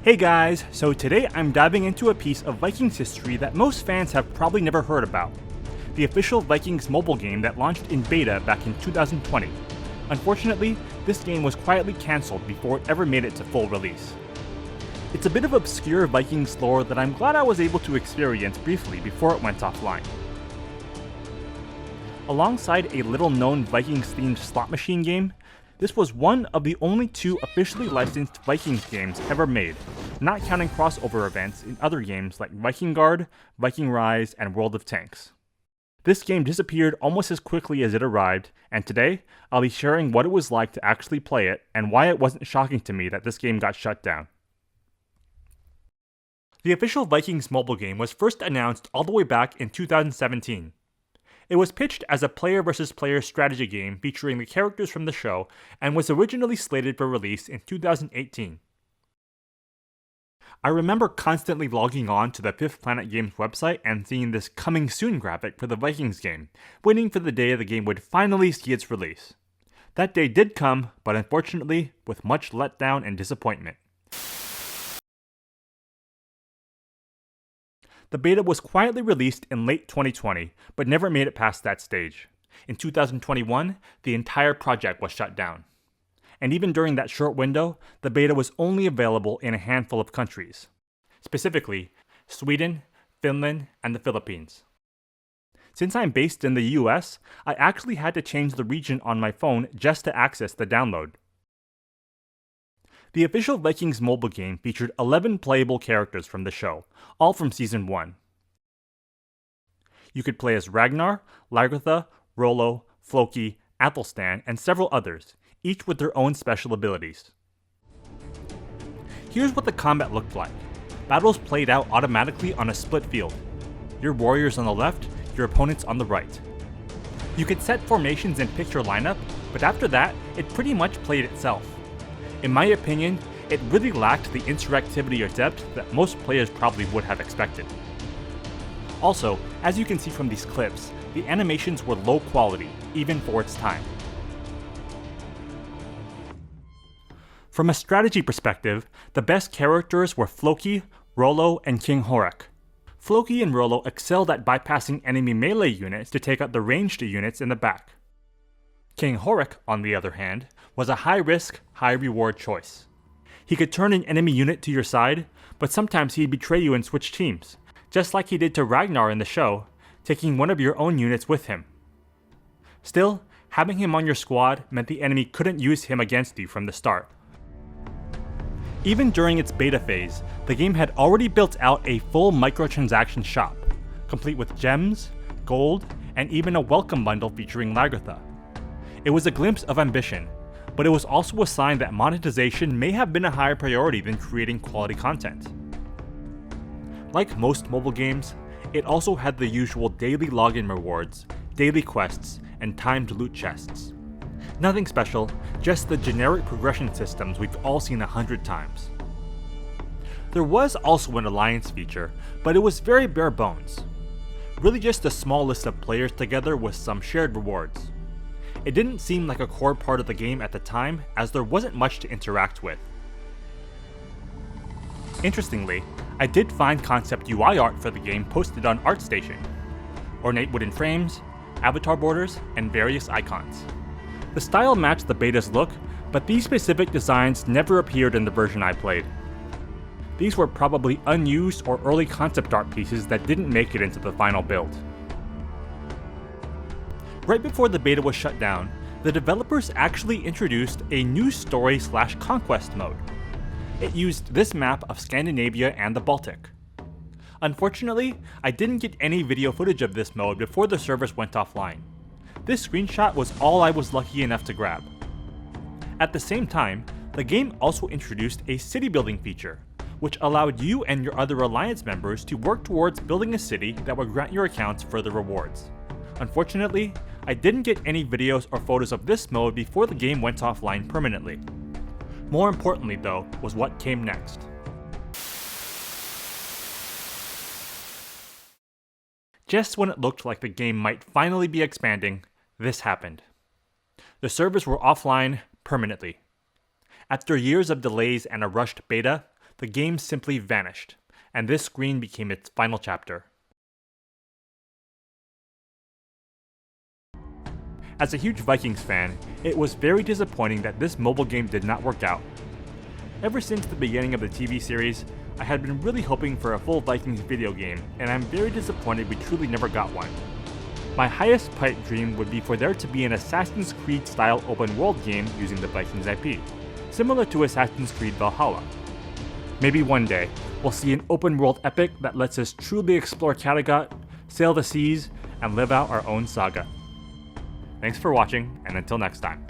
Hey guys, so today I'm diving into a piece of Vikings history that most fans have probably never heard about. The official Vikings mobile game that launched in beta back in 2020. Unfortunately, this game was quietly cancelled before it ever made it to full release. It's a bit of obscure Vikings lore that I'm glad I was able to experience briefly before it went offline. Alongside a little-known Vikings-themed slot machine game, this was one of the only two officially licensed Vikings games ever made, not counting crossover events in other games like Viking Guard, Viking Rise, and World of Tanks. This game disappeared almost as quickly as it arrived, and today, I'll be sharing what it was like to actually play it and why it wasn't shocking to me that this game got shut down. The official Vikings mobile game was first announced all the way back in 2017. It was pitched as a player versus player strategy game featuring the characters from the show and was originally slated for release in 2018. I remember constantly logging on to the Fifth Planet Games website and seeing this coming soon graphic for the Vikings game, waiting for the day the game would finally see its release. That day did come, but unfortunately, with much letdown and disappointment. The beta was quietly released in late 2020, but never made it past that stage. In 2021, the entire project was shut down. And even during that short window, the beta was only available in a handful of countries. Specifically, Sweden, Finland, and the Philippines. Since I'm based in the US, I actually had to change the region on my phone just to access the download. The official Vikings mobile game featured 11 playable characters from the show, all from Season 1. You could play as Ragnar, Lagertha, Rollo, Floki, Athelstan, and several others, each with their own special abilities. Here's what the combat looked like. Battles played out automatically on a split field. Your warriors on the left, your opponents on the right. You could set formations and pick your lineup, but after that, it pretty much played itself. In my opinion, it really lacked the interactivity or depth that most players probably would have expected. Also, as you can see from these clips, the animations were low quality, even for its time. From a strategy perspective, the best characters were Floki, Rollo, and King Horik. Floki and Rollo excelled at bypassing enemy melee units to take out the ranged units in the back. King Horik, on the other hand, was a high-risk, high-reward choice. He could turn an enemy unit to your side, but sometimes he'd betray you and switch teams, just like he did to Ragnar in the show, taking one of your own units with him. Still, having him on your squad meant the enemy couldn't use him against you from the start. Even during its beta phase, the game had already built out a full microtransaction shop, complete with gems, gold, and even a welcome bundle featuring Lagertha. It was a glimpse of ambition, but it was also a sign that monetization may have been a higher priority than creating quality content. Like most mobile games, it also had the usual daily login rewards, daily quests, and timed loot chests. Nothing special, just the generic progression systems we've all seen 100 times. There was also an alliance feature, but it was very bare bones. Really just a small list of players together with some shared rewards. It didn't seem like a core part of the game at the time, as there wasn't much to interact with. Interestingly, I did find concept UI art for the game posted on ArtStation. Ornate wooden frames, avatar borders, and various icons. The style matched the beta's look, but these specific designs never appeared in the version I played. These were probably unused or early concept art pieces that didn't make it into the final build. Right before the beta was shut down, the developers actually introduced a new story/conquest mode. It used this map of Scandinavia and the Baltic. Unfortunately, I didn't get any video footage of this mode before the servers went offline. This screenshot was all I was lucky enough to grab. At the same time, the game also introduced a city building feature, which allowed you and your other alliance members to work towards building a city that would grant your accounts further rewards. Unfortunately, I didn't get any videos or photos of this mode before the game went offline permanently. More importantly though, was what came next. Just when it looked like the game might finally be expanding, this happened. The servers were offline permanently. After years of delays and a rushed beta, the game simply vanished, and this screen became its final chapter. As a huge Vikings fan, it was very disappointing that this mobile game did not work out. Ever since the beginning of the TV series, I had been really hoping for a full Vikings video game, and I'm very disappointed we truly never got one. My highest pipe dream would be for there to be an Assassin's Creed style open world game using the Vikings IP, similar to Assassin's Creed Valhalla. Maybe one day, we'll see an open world epic that lets us truly explore Kattegat, sail the seas, and live out our own saga. Thanks for watching, and until next time.